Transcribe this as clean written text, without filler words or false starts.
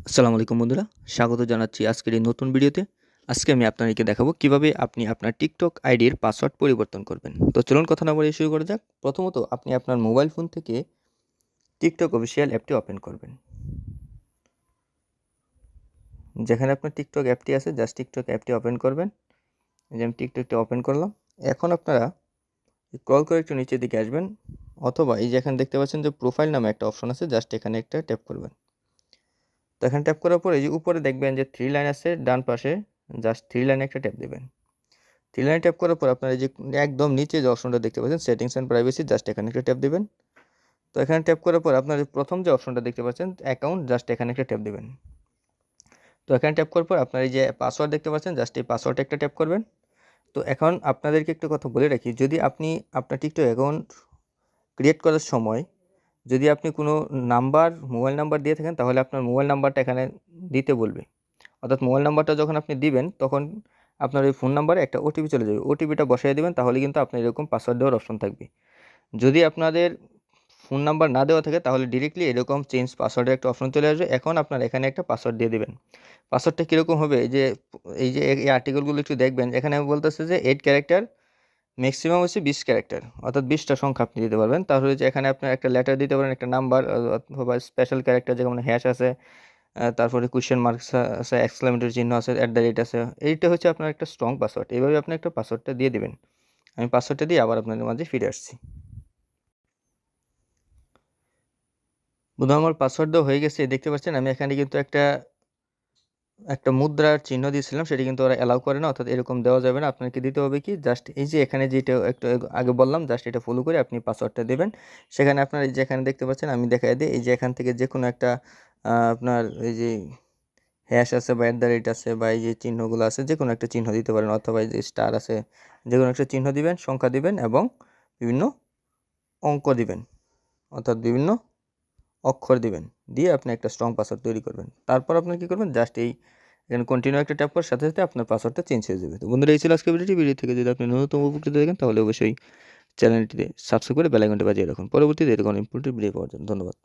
আসসালামু আলাইকুম বন্ধুরা, স্বাগত জানাচ্ছি আজকের এই নতুন ভিডিওতে। আজকে আমি আপনাদেরকে দেখাবো কিভাবে আপনি আপনার টিকটক আইডির পাসওয়ার্ড পরিবর্তন করবেন। তো চলুন কথা না বাড়িয়ে শুরু করা যাক। প্রথমত আপনি আপনার মোবাইল ফোন থেকে টিকটক অফিসিয়াল অ্যাপটি ওপেন করবেন। যেখানে আপনার টিকটক অ্যাপটি আছে জাস্ট টিকটক অ্যাপটি ওপেন করবেন। এই যে আমি টিকটকটি ওপেন করলাম। এখন আপনারা স্ক্রল করে একটু নিচের দিকে আসবেন, অথবা এই যে এখানে দেখতে পাচ্ছেন যে প্রোফাইল নামে একটা অপশন আছে, জাস্ট এখানে একটা ট্যাপ করবেন। তো এখানে ট্যাপ করার পরে এই যে উপরে দেখবেন যে 3 লাইন আছে ডান পাশে, জাস্ট 3 লাইনে একটা ট্যাপ দেবেন। 3 লাইনে ট্যাপ করার পর আপনারা এই যে একদম নিচে যে অপশনটা দেখতে পাচ্ছেন সেটিংস অ্যান্ড প্রাইভেসি, জাস্ট এখানে একটা ট্যাপ দিবেন। তো এখানে ট্যাপ করার পর আপনার প্রথম যে অপশনটা দেখতে পাচ্ছেন অ্যাকাউন্ট, জাস্ট এখানে একটা ট্যাপ দিবেন। তো এখানে ট্যাপ করার পর আপনার এই যে পাসওয়ার্ড দেখতে পাচ্ছেন, জাস্ট এই পাসওয়ার্ডে একটা ট্যাপ করবেন। তো এখন আপনাদেরকে একটা কথা বলে রাখি, যদি আপনি আপনার টিকটক অ্যাকাউন্ট ক্রিয়েট করার সময় যদি আপনি কোনো মোবাইল নাম্বার দিয়ে থাকেন, তাহলে আপনার মোবাইল নাম্বারটা এখানে দিতে বলবে। অর্থাৎ মোবাইল নাম্বারটা যখন আপনি দিবেন তখন আপনার ওই ফোন নাম্বারে একটা ওটিপি চলে যাবে, ওটিপিটা বসিয়ে দেবেন, তাহলে কিন্তু আপনার এরকম পাসওয়ার্ড দেওয়ার অপশন থাকবে। যদি আপনাদের ফোন নাম্বার না দেওয়া থাকে তাহলে ডিরেক্টলি এরকম চেঞ্জ পাসওয়ার্ডের একটা অপশন চলে আসবে। এখন আপনার এখানে একটা পাসওয়ার্ড দিয়ে দেবেন। পাসওয়ার্ডটা কীরকম হবে, এই যে এই আর্টিকেলগুলো একটু দেখবেন, এখানে বলতেছে যে 8 ক্যারেক্টার, ম্যাক্সিমাম হচ্ছে 20 ক্যারেক্টার, অর্থাৎ 20টা সংখ্যা আপনি দিতে পারবেন। তাহলে যে এখানে আপনার একটা লেটার দিতে পারেন, একটা নাম্বার, অথবা স্পেশাল ক্যারেক্টার যেমন হ্যাশ আছে, তারপরে কোয়েশ্চেন মার্কস আছে, এক্সক্লেমেটরি চিহ্ন আছে, @ আছে। এইটা হচ্ছে আপনার একটা স্ট্রং পাসওয়ার্ড। এইভাবে আপনি একটা পাসওয়ার্ডটা দিয়ে দিবেন। আমি পাসওয়ার্ডটা দিয়ে আবার আপনাদের মাঝে ফিরে আসছি। বন্ধুরা, আমার পাসওয়ার্ড দেওয়া হয়ে গেছে। দেখতে পাচ্ছেন আমি এখানে কিন্তু একটা মুদ্রার চিহ্ন দিয়েছিলাম, সেটা কিন্তু ওরা অ্যালাউ করে না, অর্থাৎ এরকম দেওয়া যাবে না। আপনাকে দিতে হবে কি, জাস্ট এই যে এখানে যেটা একটু আগে বললাম, জাস্ট এটা ফলো করে আপনি পাসওয়ার্ডটা দেবেন। সেখানে আপনার এই যে এখানে দেখতে পাচ্ছেন আমি দেখাই দিই, এই যে এখান থেকে যে কোনো একটা আপনার এই যে হ্যাশ আছে বা @ আছে বা এই যে চিহ্নগুলো আছে, যে কোনো একটা চিহ্ন দিতে পারেন, অথবা এই যে স্টার আছে, যে কোনো একটা চিহ্ন দিবেন, সংখ্যা দিবেন এবং বিভিন্ন অঙ্ক দিবেন, অর্থাৎ বিভিন্ন অক্ষর দিবেন। দিয়ে আপনি একটা স্ট্রং পাসওয়ার্ড তৈরি করবেন। তারপর আপনি কী করবেন, জাস্ট এখানে কন্টিনিউ একটা ট্যাপ করার সাথে সাথে আপনার পাসওয়ার্ডটা চেঞ্জ হয়ে যাবে। তো বন্ধুরা, এই ছিল আজকের ভিডিও থেকে যদি আপনি ন্যূনতম উপকৃত দেখেন তাহলে অবশ্যই চ্যানেলটিতে সাবস্ক্রাইব করে বেল আইকনটি বাজিয়ে রাখুন পরবর্তীতে এরকম ইম্পর্টেন্ট ভিডিও পাওয়ার জন্য। ধন্যবাদ।